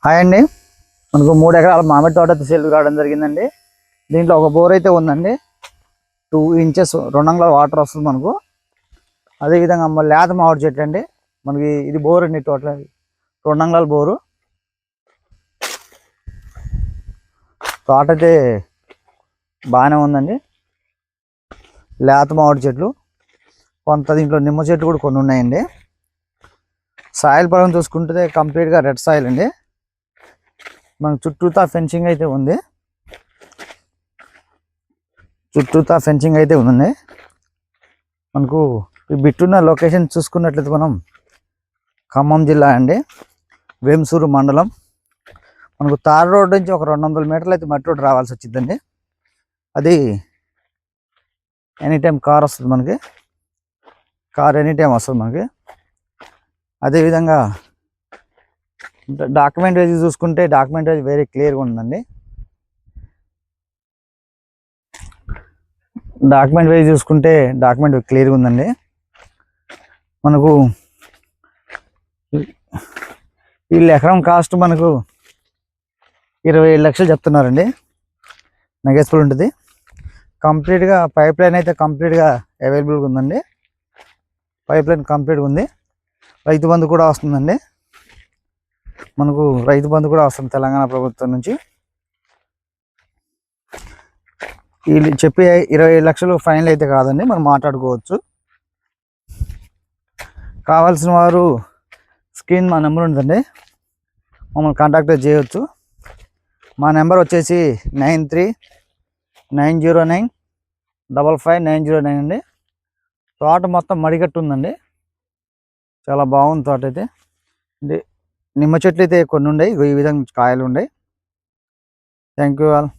Hi అండి. మనకు 3 ఎకరాల మామిడి తోట సేల్ కావడం జరిగిందండి. దీంట్లో ఒక బోర్ అయితే ఉందండి. 2 ఇంచెస్ 2 అంగుళాల వాటర్ వస్తుంది మనకు. అదేవిధంగా లేత మామిడి చెట్లు అండి. మనకి ఇది బోర్ అండి. టోటల్ 2 అంగుళాల బోరు. తోట అయితే బాగానే ఉందండి. లేత మామిడి చెట్లు, కొంత దీంట్లో నిమ్మ చెట్లు కూడా కొన్ని ఉన్నాయండి. సాయిల్ పరంగా చూసుకుంటే కంప్లీట్గా రెడ్ సాయిల్ అండి. మనకు చుట్టూతా ఫెన్సింగ్ అయితే ఉంది. మనకు ఈ బిట్టున్న లొకేషన్ చూసుకున్నట్లయితే మనం ఖమ్మం జిల్లా అండి, వేంసూరు మండలం. మనకు తార్ రోడ్ నుంచి ఒక 200 మీటర్లు అయితే మట్టి రోడ్ రావాల్సి వచ్చిందండి. అది ఎనీ టైం కార్ వస్తుంది మనకి. ఎనీ టైం వస్తుంది మనకి. అదేవిధంగా డాక్యుమెంట్ వైజ్ చూసుకుంటే డాక్యుమెంట్ వైజ్ వెరీ క్లియర్గా ఉందండి. డాక్యుమెంట్ క్లియర్గా ఉందండి. మనకు వీళ్ళు ఎకరం కాస్ట్ మనకు 27 లక్షలు చెప్తున్నారండి. నెగోషియబుల్ ఉంటుంది. కంప్లీట్గా పైప్ లైన్ అయితే కంప్లీట్గా అవైలబుల్గా ఉందండి. పైప్ లైన్ కంప్లీట్గా ఉంది. రైతు బంధు కూడా వస్తుందండి. మనకు రైతు బంధు కూడా వస్తుంది తెలంగాణ ప్రభుత్వం నుంచి. వీళ్ళు చెప్పి 27 లక్షలు ఫైనల్ అయితే కాదండి, మనం మాట్లాడుకోవచ్చు. కావాల్సిన వారు స్క్రీన్ మా నెంబర్ ఉంటుందండి, మమ్మల్ని కాంటాక్ట్ చేయవచ్చు. మా నెంబర్ వచ్చేసి 9390955909 అండి. తోట మొత్తం మడిగట్టు ఉందండి. చాలా బాగుంది తోట అయితే. నిమ్మ చెట్లు అయితే కొన్ని ఉన్నాయి, ఈ విధంగా కాయలు ఉన్నాయి. Thank you all.